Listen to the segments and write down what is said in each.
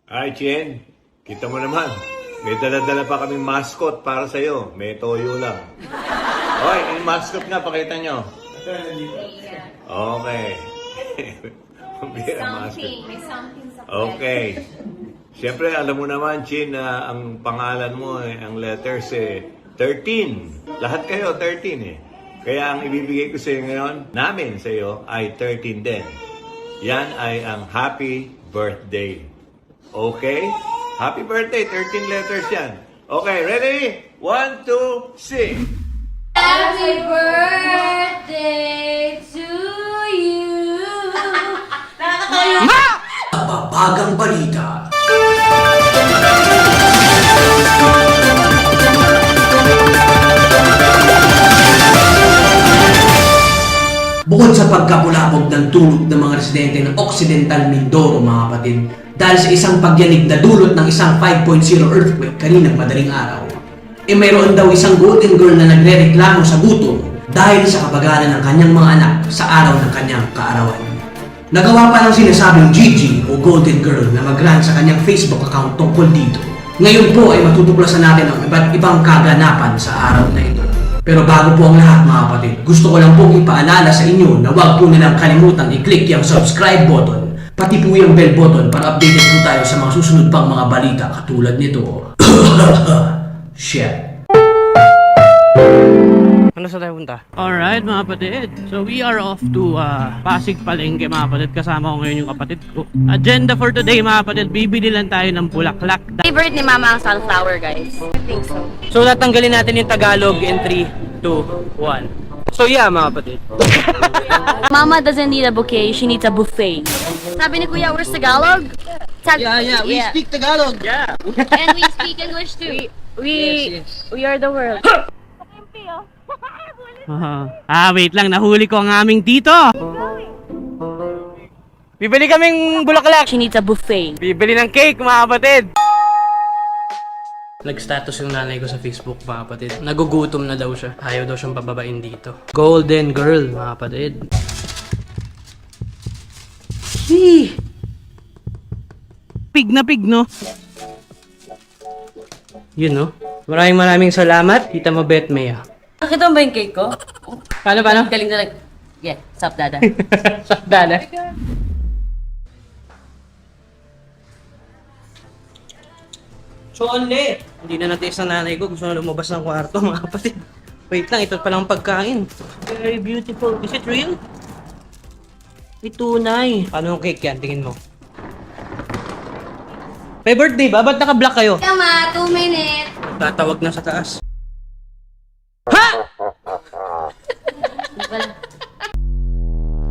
Ay, Chien, kita mo naman. May dala-dala pa kaming mascot para sa'yo. May toyo lang. Hoy, yung mascot nga, pakita nyo. Okay. May something sa Okay. Siyempre, alam mo naman, Chin, na ang pangalan mo, ang letters, 13. Lahat kayo, 13 eh. Kaya ang ibibigay ko sa iyo ngayon, namin sa iyo, ay 13 din. Yan ay ang happy birthday. Okay? Happy birthday, 13 letters yan. Okay, ready? 1, 2, sing! Happy birthday to you. Bagang balita. Bukod sa pagkapulabog ng tulog ng mga residente ng Occidental Mindoro, mga kapatid, dahil sa isang pagyanig na dulot ng isang 5.0 earthquake kaninang madaling araw, mayroon daw isang golden girl na nagre-reklamo sa gutom dahil sa kabagalan ng kanyang mga anak sa araw ng kanyang kaarawan. Nagawa pa ng sinasabing Gigi o Golden Girl na mag-rant sa kanyang Facebook account tungkol dito. Ngayon po ay matutuklasan natin ang iba't ibang kaganapan sa araw na ito. Pero bago po ang lahat, mga kapatid, gusto ko lang pong ipaalala sa inyo na huwag po nilang kalimutan i-click yung subscribe button, pati po yung bell button para updated po tayo sa mga susunod pang mga balita katulad nito. Shit. Ano sa tayo punta? Alright mga kapatid. So we are off to Pasig Palengke mga kapatid. Kasama ko ngayon yung kapatid ko. Agenda for today mga kapatid. Bibili lang tayo ng bulaklak. Favorite ni Mama ang sunflower, guys. I think so. So tatanggalin natin yung Tagalog in 3, 2, 1. So yeah mga kapatid. Mama doesn't need a bouquet, she needs a buffet. Sabi ni Kuya, where's Tagalog? We speak Tagalog. Yeah. And we speak English too. We are the world. Wait lang. Nahuli ko ang aming tito. Bibili kaming bulaklak. She needs a buffet. Bibili ng cake mga kapatid. Nag-status yung nanay ko sa Facebook mga kapatid. Nagugutom na daw siya. Ayaw daw siyang pababain dito. Golden girl mga kapatid. Pig na pig, no? Yun, no? Maraming salamat, Tita Mabet Mea. Nakita mo ba yung cake ko? Paano? Galing na like, yeah, sup dada. Sakdala. So, only. Hindi na natiis ng nanay ko. Gusto na lumabas ng kwarto, mga kapatid. Wait lang, ito palang pagkain. Very beautiful. Is it real? May tunay. Paano yung cake yan? Tingin mo. May birthday ba? Ba't naka-black kayo? Tama, 2 minutes. Tatawag na sa taas.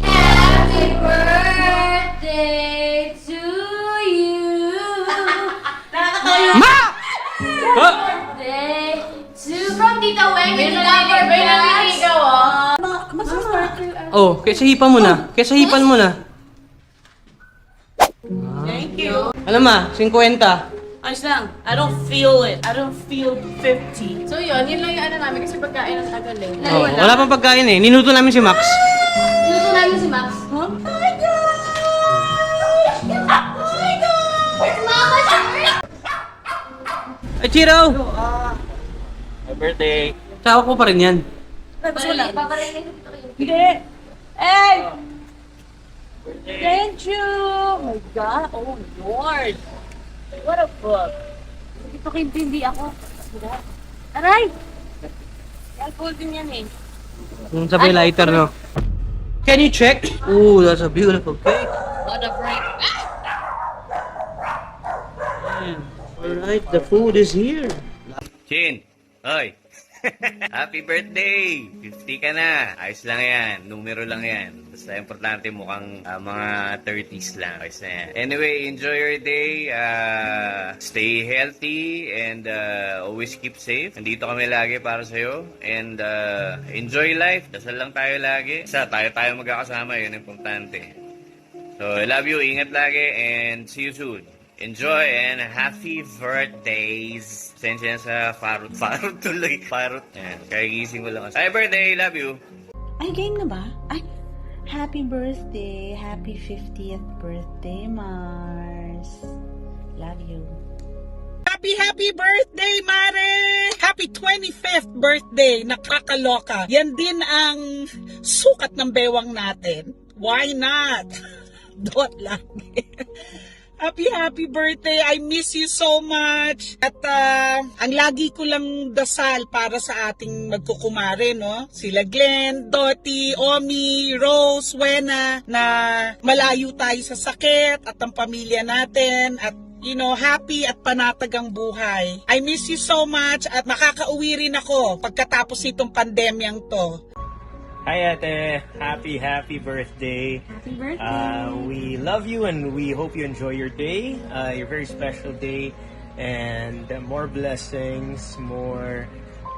Happy birthday to you. Ma! Birthday to from Tita Weng and Lover Brands. Oh, kaysa hipan mo na. Thank you. Alam ma, 50. Ayos lang. I don't feel it. I don't feel 50. So yun lang yung ano namin kasi pagkain ang tagal eh. Oh, wala pang pagkain eh. Ninuto namin si Max. Luto namin si Max. Huh? Mama, Ay, Chiro! Happy birthday! Tawa ko pa rin yan. Wala. Hindi. Hey! Thank you! Oh my God. Oh Lord. What a book. Hindi pa kaintindi ako. Aray! Alcohol din yan eh. Yung sabay lighter, no? Can you check? Ooh, that's a beautiful cake. What a break. Alright, the food is here. Chin! Hoy! Happy birthday! 50 ka na. Ayos lang yan. Numero lang yan. Basta importante mukhang mga 30s lang. Ayos na yan. Anyway, enjoy your day. Stay healthy and always keep safe. Nandito kami lagi para sa'yo. And enjoy life. Dasal lang tayo lagi. Basta tayo magkakasama. Yun importante. So, I love you. Ingat lagi and see you soon. Enjoy and happy birthdays. Sensya sa farot tuloy. Farot. Yan. Kaya gising ko lang. Happy birthday. Love you. Ay, game na ba? Ay, happy birthday. Happy 50th birthday, Mars. Love Happy birthday, Mare! Happy 25th birthday! Nakakaloka. Yan din ang sukat ng bewang natin. Why not? Dot lang. Happy birthday. I miss you so much. At ang lagi ko lang dasal para sa ating magkukumare, no? Sila Glenn, Dottie, Omi, Rose, Wena, na malayo tayo sa sakit at ang pamilya natin at happy at panatag ang buhay. I miss you so much at makakauwi rin ako pagkatapos itong pandemyang to. Hi Ate, happy birthday. Happy birthday. We love you and we hope you enjoy your day, your very special day, and more blessings, more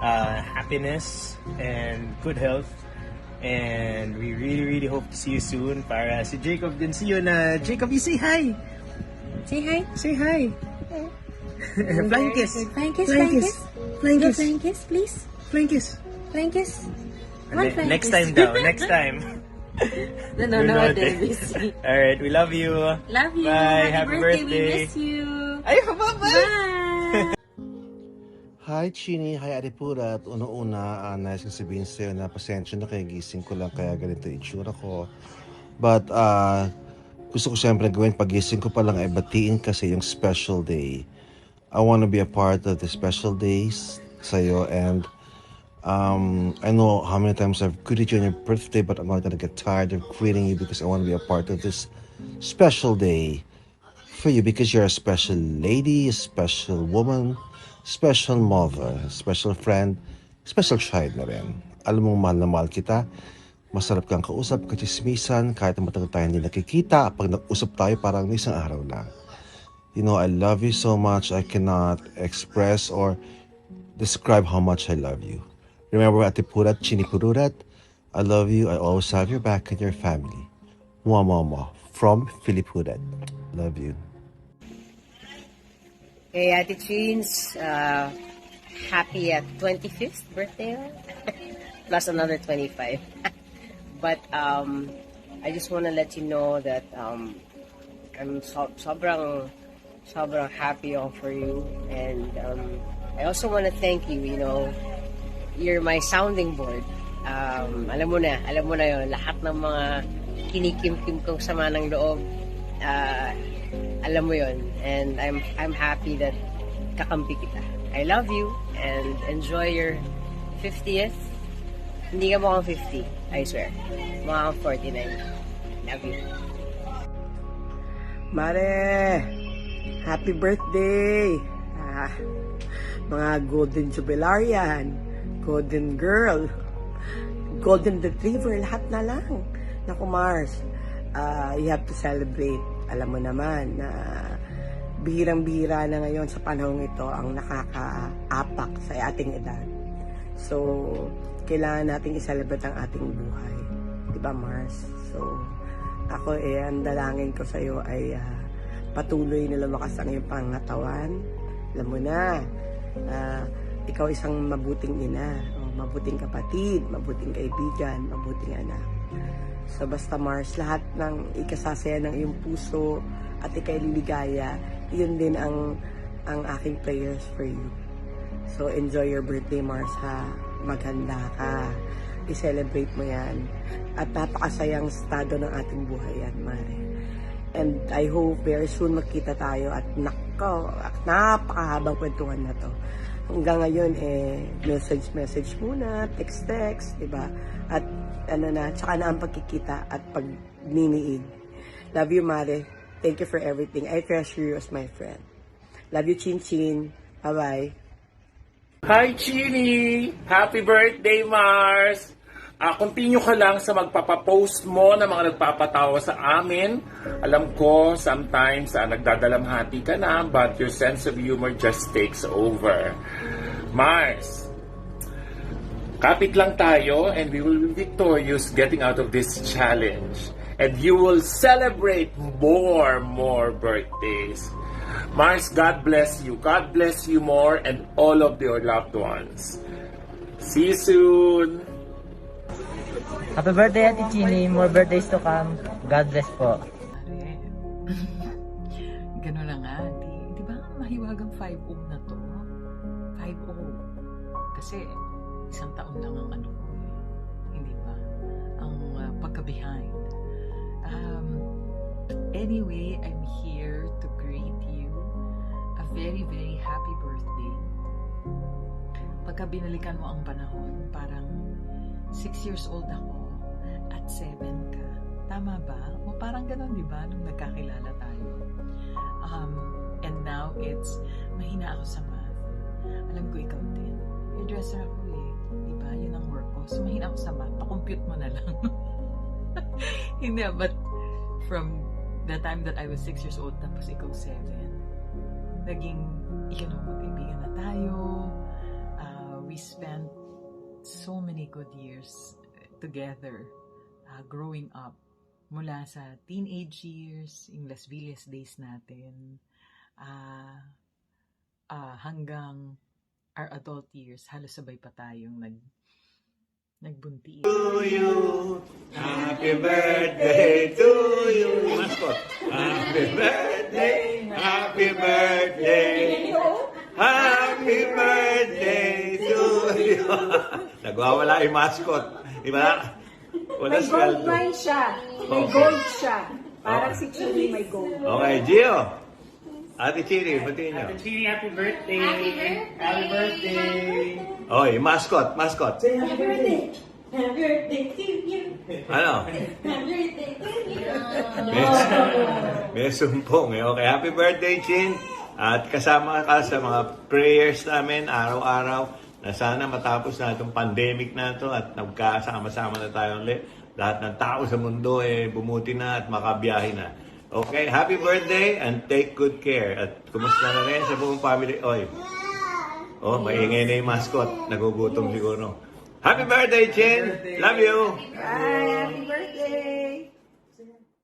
happiness and good health. And we really hope to see you soon. Para si Jacob din see you na. Jacob, you say hi. Say hi. Say hi. Flying kiss. Flying kiss, Flying flying kiss. kiss. Flying Go kiss. flying kiss, please. Flying kiss. Flying kiss. One flying Next kiss. time daw. Next time. Nanonood din, busy. Alright, we love you. Love you. Bye. Happy birthday. We miss you. Ay, bye-bye. Bye. Hi, Chini. Hi, Aripura. At una-una, nais kong sabihin sa'yo na pasensya na kaya gising ko lang kaya ganito itsura ko. But, gusto ko siyempre gawin pagising ko pa lang ay batiin kasi yung special day. I want to be a part of the special days sa'yo and I know how many times I've greeted you on your birthday but I'm not gonna get tired of greeting you because I want to be a part of this special day for you because you're a special lady, a special woman, special mother, special friend, special child na rin. Alam mong mahal na mahal kita. Masarap kang kausap, kachismisan, kahit na matagal tayo hindi nakikita. Pag nag-usap tayo, parang isang araw lang. I love you so much. I cannot express or describe how much I love you. Remember, Ate Purat, Chini Pururat, I love you. I always have your back and your family. Mua mua mua. From Philip Purat. Love you. Hey, Ate Chins, happy 25th birthday, plus another 25. But I just want to let you know that I'm sobrang happy for you, and I also want to thank you. You're my sounding board. Alam mo na yun, lahat ng mga kinikim-kim kong sama ng loob. Alam mo yun, and I'm happy that kakampi kita. I love you and enjoy your 50th. Hindi ka mukhang 50, I swear. Mukhang 49. Love you. Mare, happy birthday! Mga golden jubilarian, golden girl, golden retriever, lahat na lang. Naku Mars, you have to celebrate. Alam mo naman na bihirang-bihira na ngayon sa panahong ito ang nakakaapak sa ating edad. So, kailangan nating i-celebrate ang ating buhay. Diba, Mars? So, ako ang dalangin ko sa iyo ay patuloy na lumakas ang iyong pangatawan. Alam mo na, ikaw isang mabuting ina, mabuting kapatid, mabuting kaibigan, mabuting anak. So, basta Mars, lahat ng ikasasaya ng iyong puso at ikay liligaya, yun din ang aking prayers for you. So, enjoy your birthday, Mars, ha? Maghanda ka. I-celebrate mo yan. At napakasayang estado ng ating buhay yan, Mare. And I hope very soon makita tayo at napakahabang kwentuhan na to. Hanggang ngayon, message muna, text, diba? At tsaka na ang pagkikita at pagniniig. Love you, Mare. Thank you for everything. I treasure you as my friend. Love you, Chin Chin. Bye-bye. Hi, Chini! Happy birthday, Mars! Continue ka lang sa magpapapost mo na mga nagpapatawa sa amin. Alam ko, sometimes nagdadalamhati ka na, but your sense of humor just takes over. Mars, kapit lang tayo and we will be victorious getting out of this challenge. And you will celebrate more birthdays. Mars, God bless you. God bless you more and all of your loved ones. See you soon. Happy birthday, Ate Chini. More birthdays to come. God bless po. Ganun lang nga. Di ba? mahiwagang 5-0 na to. 5-0. Kasi, isang taon lang ang ano ko eh. Hindi ba? Ang pagka-behind. Anyway, I'm here to greet you. A very, very happy birthday. Pagka binalikan mo ang panahon, parang 6 years old ako at 7 ka. Tama ba? O parang ganun, di ba? Nung nagkakilala tayo. And now it's, mahina ako sa math. Alam ko ikaw din. Hairdresser ako eh. Di ba? Yun ang work ko. So mahina ako sa math. Pa-compute mo na lang. Hindi, but from the time that I was 6 years old, tapos ikaw 7, naging, magkaibigan na tayo. We spent so many good years together, growing up. Mula sa teenage years, yung Las Villas days natin, hanggang our adult years, halos sabay pa tayong nagbuntis. To you, happy birthday to you. Mascot. Happy birthday, happy birthday. Happy birthday to you. Nagwawala yung mascot. Diba? Wala May gold mine siya. May gold siya. Parang si Chili may gold. Okay, Gio. Ate Chiri, batiin nyo. Ate Chini, happy birthday! Happy birthday! Oh, yung mascot. Say happy birthday. Happy birthday to you. Ano? Happy birthday to you. May sumpong eh. Okay, happy birthday, Chin. At kasama ka sa mga prayers namin araw-araw na sana matapos na itong pandemic na ito at nagkasama-sama na tayo ulit. Lahat ng tao sa mundo bumuti na at makabiyahe na. Okay, happy birthday and take good care. At kumusta na rin sa buong family? Oy. Oh, maingay na yung mascot. Nagugutom siguro. Happy birthday, Chin! Love you! Bye. Happy birthday.